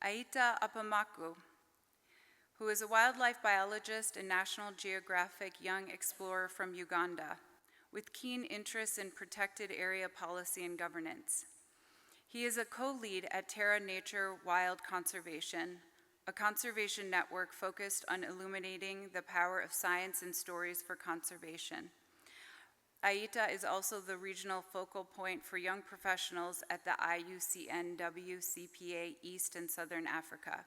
Aiita Apamaku, who is a wildlife biologist and National Geographic young explorer from Uganda, with keen interests in protected area policy and governance. He is a co-lead at Terra NatureWILD Conservation, a conservation network focused on illuminating the power of science and stories for conservation. Aiita is also the regional focal point for young professionals at the IUCN WCPA East and Southern Africa.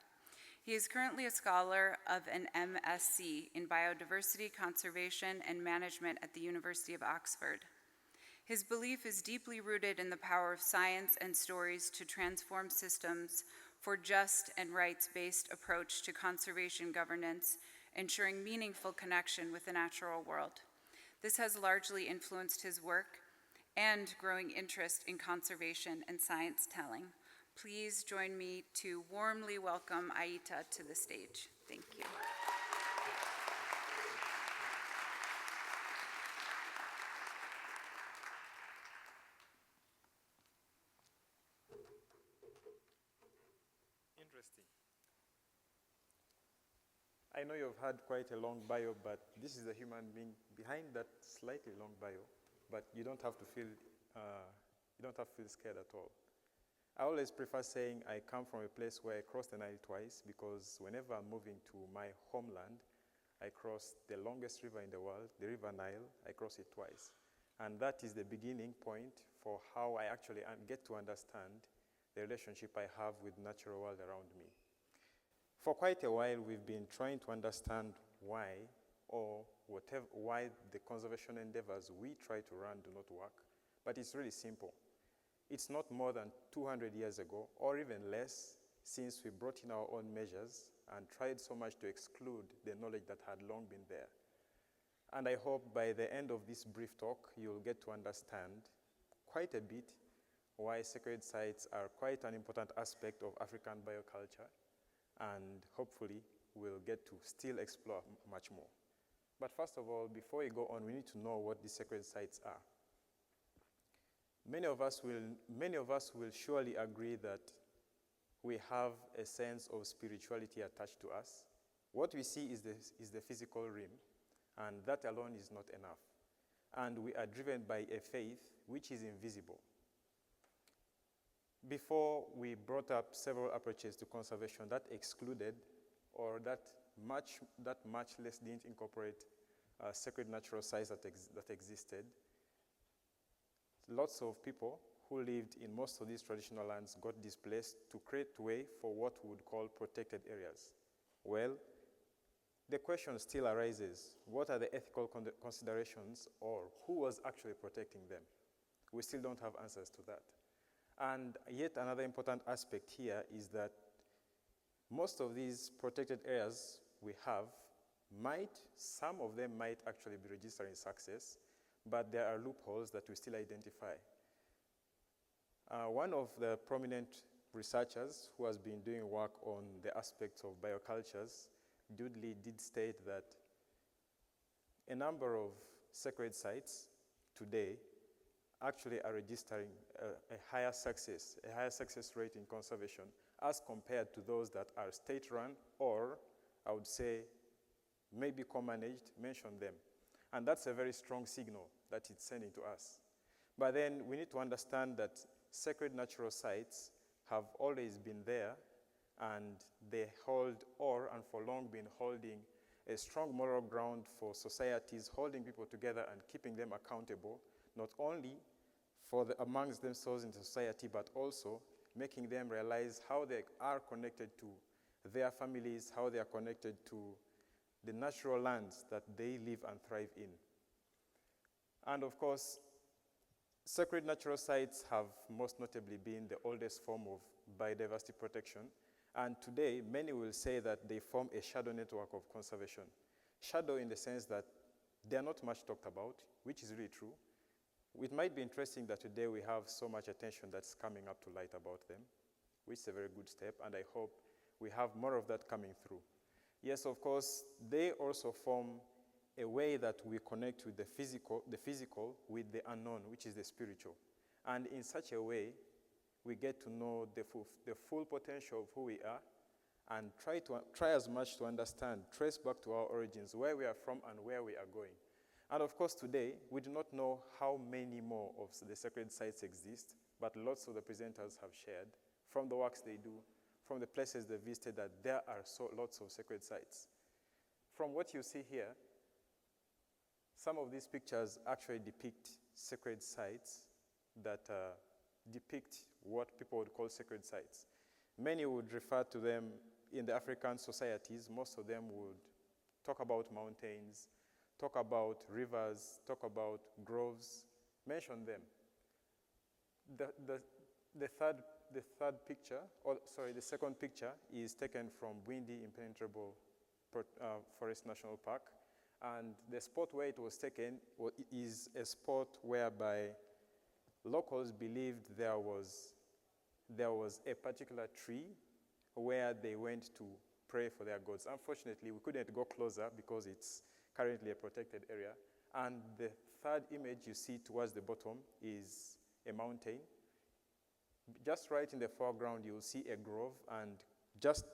He is currently a scholar of an MSc in Biodiversity, Conservation, and Management at the University of Oxford. His belief is deeply rooted in the power of science and stories to transform systems for just and rights-based approach to conservation governance, ensuring meaningful connection with the natural world. This has largely influenced his work and growing interest in conservation and science telling. Please join me to warmly welcome Aiita to the stage. Thank you. Interesting. I know you've had quite a long bio, but this is a human being behind that slightly long bio, but you don't have to feel scared at all. I always prefer saying I come from a place where I crossed the Nile twice, because whenever I'm moving to my homeland, I cross the longest river in the world, the River Nile. I cross it twice. And that is the beginning point for how I actually get to understand the relationship I have with the natural world around me. For quite a while, we've been trying to understand why the conservation endeavors we try to run do not work. But it's really simple. It's not more than 200 years ago, or even less, since we brought in our own measures and tried so much to exclude the knowledge that had long been there. And I hope by the end of this brief talk, you'll get to understand quite a bit why sacred sites are quite an important aspect of African bioculture, and hopefully we'll get to still explore much more. But first of all, before we go on, we need to know what the sacred sites are. Many of us will surely agree that we have a sense of spirituality attached to us. What we see is the physical realm, and that alone is not enough. And we are driven by a faith which is invisible. Before, we brought up several approaches to conservation that excluded, or that much less didn't incorporate sacred natural sites that existed. Lots of people who lived in most of these traditional lands got displaced to create way for what we would call protected areas. Well, the question still arises, what are the ethical considerations, or who was actually protecting them? We still don't have answers to that. And yet another important aspect here is that most of these protected areas we have some of them might actually be registering success, but there are loopholes that we still identify. One of the prominent researchers who has been doing work on the aspects of biocultures did state that a number of sacred sites today actually are registering a higher success rate in conservation as compared to those that are state-run, or I would say maybe co-managed, mention them. And that's a very strong signal that it's sending to us. But then we need to understand that sacred natural sites have always been there, and they hold, and for long been holding, a strong moral ground for societies, holding people together and keeping them accountable, not only amongst themselves in society, but also making them realize how they are connected to their families, how they are connected to the natural lands that they live and thrive in. And of course, sacred natural sites have most notably been the oldest form of biodiversity protection. And today, many will say that they form a shadow network of conservation. Shadow in the sense that they are not much talked about, which is really true. It might be interesting that today we have so much attention that's coming up to light about them, which is a very good step, and I hope we have more of that coming through. Yes, of course, they also form a way that we connect with the physical with the unknown, which is the spiritual. And in such a way, we get to know the full potential of who we are and try as much to understand, trace back to our origins, where we are from and where we are going. And of course today, we do not know how many more of the sacred sites exist, but lots of the presenters have shared from the works they do, from the places they visited, that there are lots of sacred sites. From what you see here, some of these pictures actually depict sacred sites that depict what people would call sacred sites. Many would refer to them in the African societies. Most of them would talk about mountains, talk about rivers, talk about groves, mention them. The second picture is taken from Windy Impenetrable Forest National Park. And the spot where it was taken is a spot whereby locals believed there was a particular tree where they went to pray for their gods. Unfortunately, we couldn't go closer because it's currently a protected area. And the third image you see towards the bottom is a mountain. Just right in the foreground, you'll see a grove, and just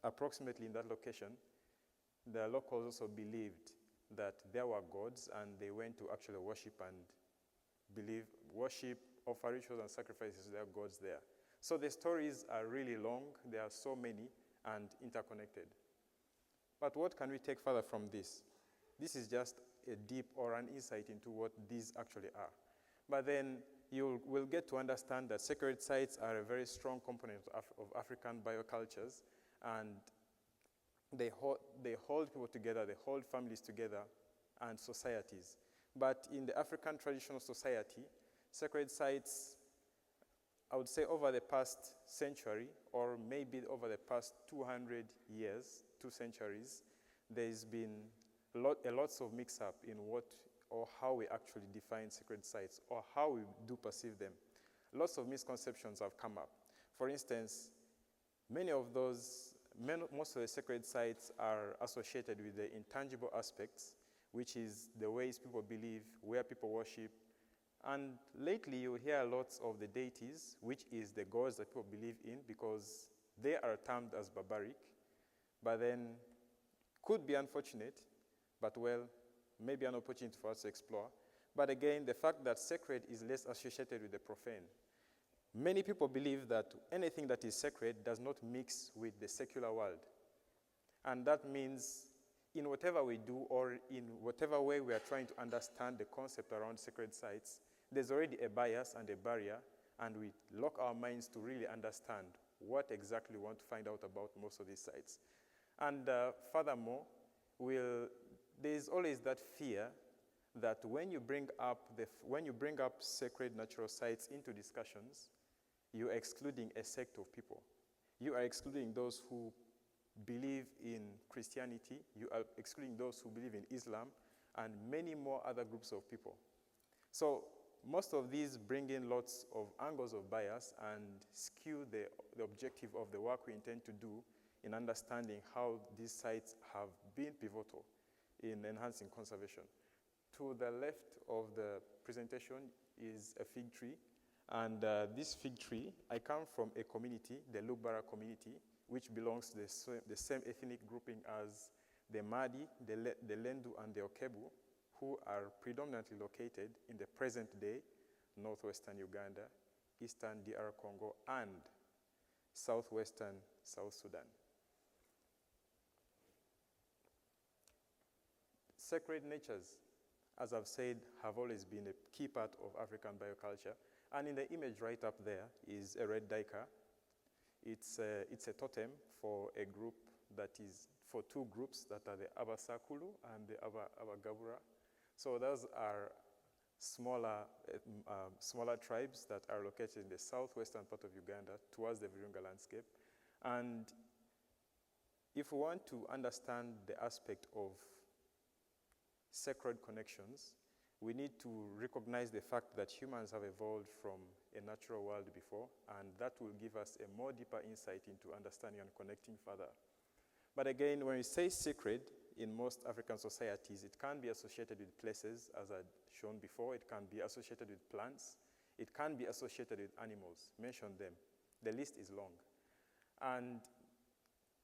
approximately in that location, the locals also believed that there were gods, and they went to actually worship, offer rituals and sacrifices to their gods there. So the stories are really long. There are so many and interconnected. But what can we take further from this? This is just a deep or an insight into what these actually are. But then you will get to understand that sacred sites are a very strong component of African biocultures, and they hold people together, they hold families together, and societies. But in the African traditional society, sacred sites, I would say over the past century, or maybe over the past 200 years, 2 centuries, there's been lots of mix-up in what or how we actually define sacred sites, or how we do perceive them. Lots of misconceptions have come up. For instance, most of the sacred sites are associated with the intangible aspects, which is the ways people believe, where people worship. And lately you hear lots of the deities, which is the gods that people believe in, because they are termed as barbaric, but then could be unfortunate, but well, maybe an opportunity for us to explore. But again, the fact that sacred is less associated with the profane. Many people believe that anything that is sacred does not mix with the secular world. And that means in whatever we do, or in whatever way we are trying to understand the concept around sacred sites, there's already a bias and a barrier, and we lock our minds to really understand what exactly we want to find out about most of these sites. And furthermore, there's always that fear that when you bring up sacred natural sites into discussions, you are excluding a sect of people. You are excluding those who believe in Christianity. You are excluding those who believe in Islam, and many more other groups of people. So most of these bring in lots of angles of bias and skew the objective of the work we intend to do in understanding how these sites have been pivotal in enhancing conservation. To the left of the presentation is a fig tree. And this fig tree, I come from a community, the Lubara community, which belongs to the same ethnic grouping as the Madi, the Lendu, and the Okebu, who are predominantly located in the present day northwestern Uganda, eastern DR Congo, and southwestern South Sudan. Sacred natures, as I've said, have always been a key part of African bioculture. And in the image right up there is a red duiker. It's a totem for a group for 2 groups that are the Abasakulu and the Abagabura. So those are smaller tribes that are located in the southwestern part of Uganda towards the Virunga landscape. And if we want to understand the aspect of sacred connections, we need to recognize the fact that humans have evolved from a natural world before, and that will give us a more deeper insight into understanding and connecting further. But again, when we say sacred in most African societies, it can be associated with places, as I'd shown before. It can be associated with plants. It can be associated with animals. Mention them. The list is long. And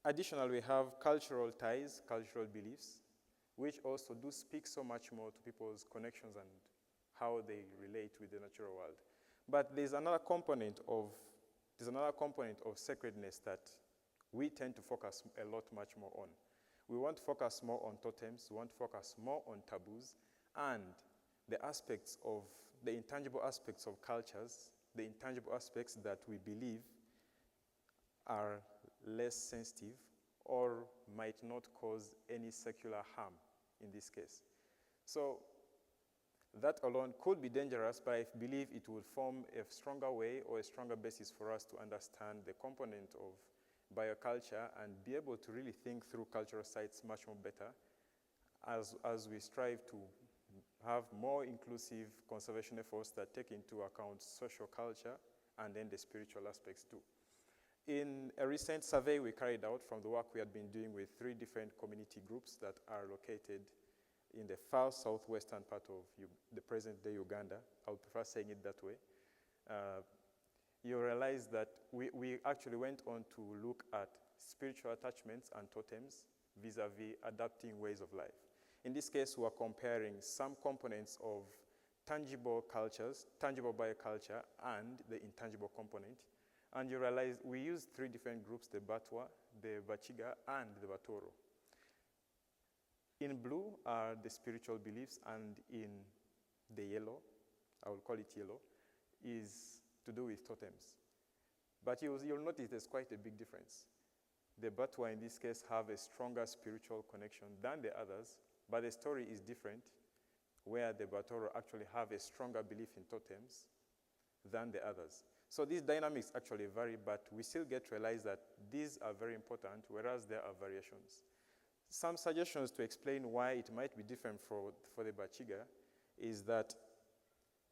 additionally, we have cultural ties, cultural beliefs, which also do speak so much more to people's connections and how they relate with the natural world. But there's another component of sacredness that we tend to focus a lot much more on. We want to focus more on totems, we want to focus more on taboos, and the aspects of, the intangible aspects of cultures, the intangible aspects that we believe are less sensitive or might not cause any secular harm in this case. So that alone could be dangerous, but I believe it would form a stronger way or a stronger basis for us to understand the component of bioculture and be able to really think through cultural sites much more better as we strive to have more inclusive conservation efforts that take into account social culture and then the spiritual aspects too. In a recent survey we carried out from the work we had been doing with 3 different community groups that are located in the far southwestern part of the present-day Uganda, I would prefer saying it that way, you realize that we actually went on to look at spiritual attachments and totems vis-a-vis adapting ways of life. In this case, we are comparing some components of tangible cultures, tangible bioculture, and the intangible component. And you realize we used 3 different groups, the Batwa, the Bachiga, and the Batoro. In blue are the spiritual beliefs, and in the yellow, I will call it yellow, is to do with totems. But you'll notice there's quite a big difference. The Batwa in this case have a stronger spiritual connection than the others, but the story is different, where the Batoro actually have a stronger belief in totems than the others. So these dynamics actually vary, but we still get to realize that these are very important, whereas there are variations. Some suggestions to explain why it might be different for the Bachiga is that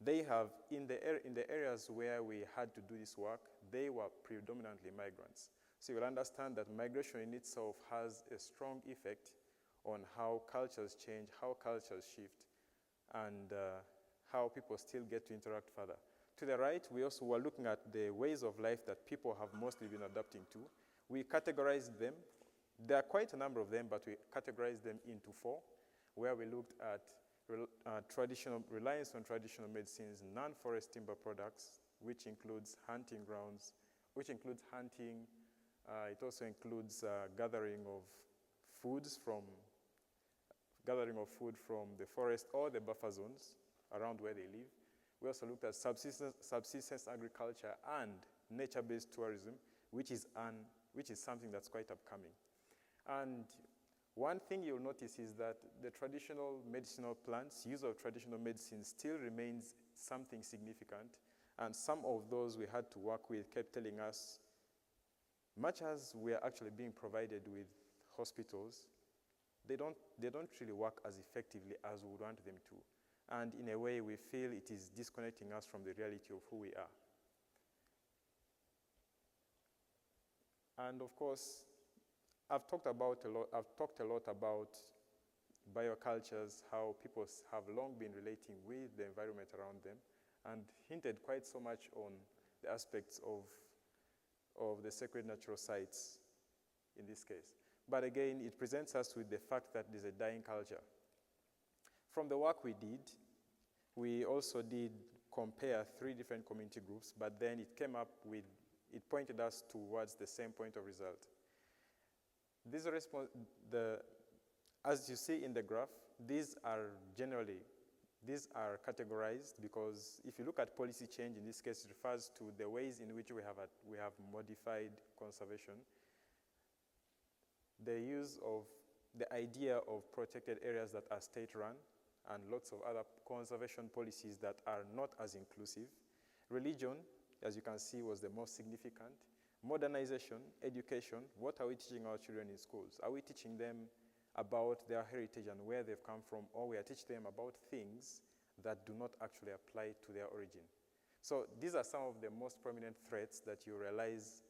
they have, in the areas where we had to do this work, they were predominantly migrants. So you'll understand that migration in itself has a strong effect on how cultures change, how cultures shift, and how people still get to interact further. To the right, we also were looking at the ways of life that people have mostly been adapting to. We categorized them. There are quite a number of them, but we categorized them into 4, where we looked at reliance on traditional medicines, non-forest timber products, which includes hunting grounds, which includes hunting. It also includes gathering of food from the forest or the buffer zones around where they live. We also looked at subsistence agriculture and nature-based tourism, which is something that's quite upcoming. And one thing you'll notice is that the traditional medicinal plants, use of traditional medicine still remains something significant. And some of those we had to work with kept telling us, much as we are actually being provided with hospitals, they don't really work as effectively as we would want them to. And in a way, we feel it is disconnecting us from the reality of who we are. And of course, I've talked a lot about biocultures, how people have long been relating with the environment around them, and hinted quite so much on the aspects of the sacred natural sites in this case. But again, it presents us with the fact that there's a dying culture. From the work we did, we also did compare 3 different community groups, but then it pointed us towards the same point of result. As you see in the graph, these are categorized because if you look at policy change, in this case, it refers to the ways in which we have modified conservation. The use of the idea of protected areas that are state-run and lots of other conservation policies that are not as inclusive. Religion, as you can see, was the most significant. Modernization, education, what are we teaching our children in schools? Are we teaching them about their heritage and where they've come from, or we are teaching them about things that do not actually apply to their origin? So these are some of the most prominent threats that you realize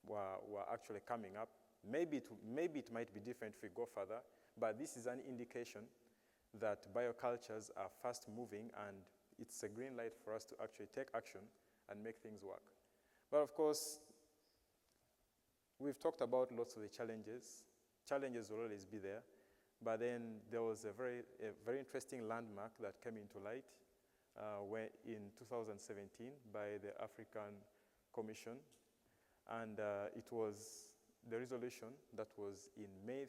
were actually coming up. Maybe it might be different if we go further, but this is an indication that biocultures are fast moving and it's a green light for us to actually take action and make things work. But of course, we've talked about lots of the challenges. Challenges will always be there. But then there was a very interesting landmark that came into light in 2017 by the African Commission. And it was the resolution that was in May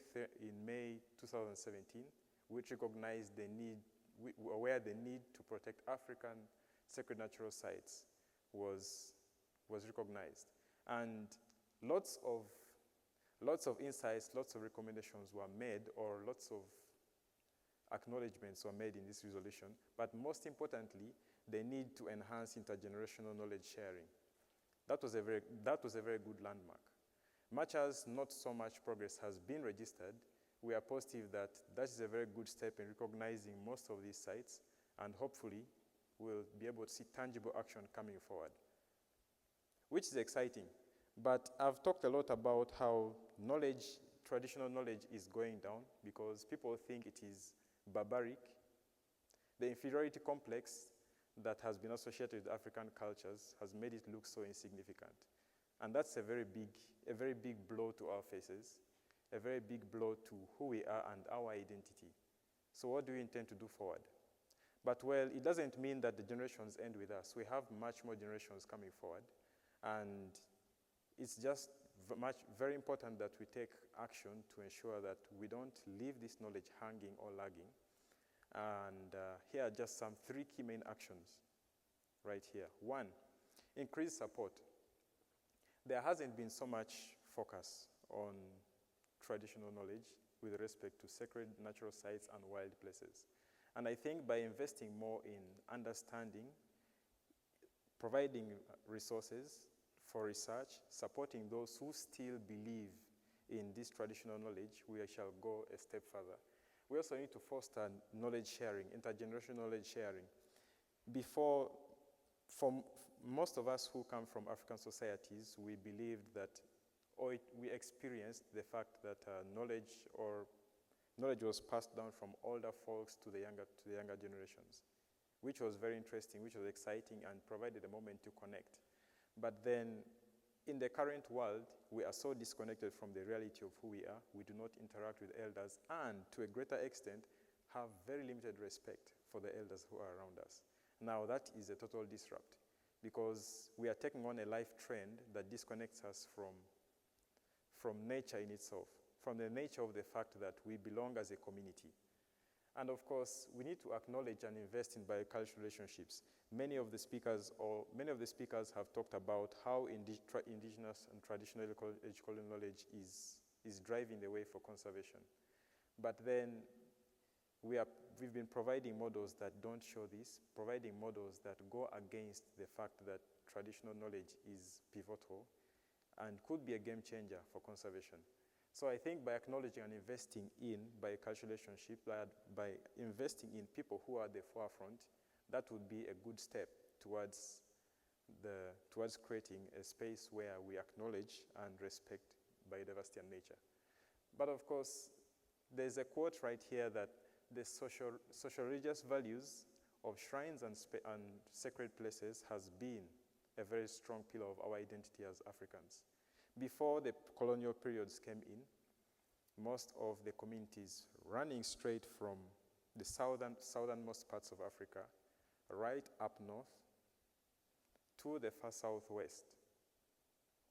2017, which recognized the need, where the need to protect African sacred natural sites was recognized. And lots of insights, lots of recommendations were made, or lots of acknowledgements were made in this resolution. But most importantly, the need to enhance intergenerational knowledge sharing. That was a very good landmark. Much as not so much progress has been registered, we are positive that that is a very good step in recognizing most of these sites, and hopefully we'll be able to see tangible action coming forward, which is exciting. But I've talked a lot about how traditional knowledge is going down because people think it is barbaric. The inferiority complex that has been associated with African cultures has made it look so insignificant. And that's a very big blow to our faces, a very big blow to who we are and our identity. So what do we intend to do forward? But well, it doesn't mean that the generations end with us. We have much more generations coming forward. And it's just very important that we take action to ensure that we don't leave this knowledge hanging or lagging. And here are just some 3 key main actions right here. 1, increase support. There hasn't been so much focus on traditional knowledge with respect to sacred natural sites and wild places. And I think by investing more in understanding, providing resources for research, supporting those who still believe in this traditional knowledge, we shall go a step further. We also need to foster knowledge sharing, intergenerational knowledge sharing. For most of us who come from African societies, we believed that, or we experienced the fact that knowledge was passed down from older folks to the younger generations, which was very interesting, which was exciting, and provided a moment to connect. But then, in the current world, we are so disconnected from the reality of who we are. We do not interact with elders, and to a greater extent, have very limited respect for the elders who are around us. Now, that is a total disrupt, because we are taking on a life trend that disconnects us from nature in itself, from the nature of the fact that we belong as a community. And of course, we need to acknowledge and invest in biocultural relationships. Many of the speakers have talked about how indigenous and traditional ecological knowledge is driving the way for conservation. But then we've been providing models that don't show this, providing models that go against the fact that traditional knowledge is pivotal and could be a game changer for conservation. So I think by acknowledging and investing in biocultural relationships, by investing in people who are at the forefront, that would be a good step towards creating a space where we acknowledge and respect biodiversity and nature. But of course, there's a quote right here that the social religious values of shrines and sacred places has been a very strong pillar of our identity as Africans. Before the colonial periods came in, most of the communities running straight from the southernmost parts of Africa, right up north to the far southwest,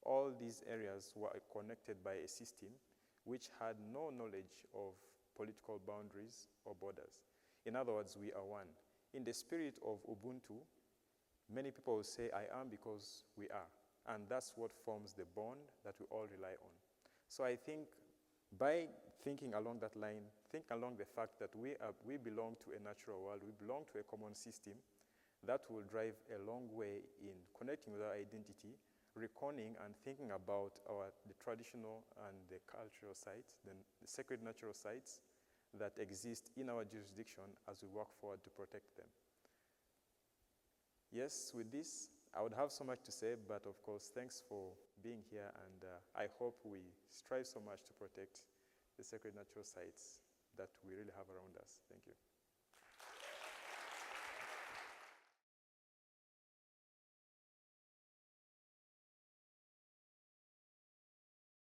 all these areas were connected by a system which had no knowledge of political boundaries or borders. In other words, we are one. In the spirit of Ubuntu, many people will say, I am because we are. And that's what forms the bond that we all rely on. So I think by thinking along that line, think along the fact that we belong to a natural world, we belong to a common system, that will drive a long way in connecting with our identity, reckoning and thinking about the traditional and the cultural sites, the sacred natural sites that exist in our jurisdiction as we work forward to protect them. Yes, with this, I would have so much to say, but of course, thanks for being here, and I hope we strive so much to protect the sacred natural sites that we really have around us. Thank you.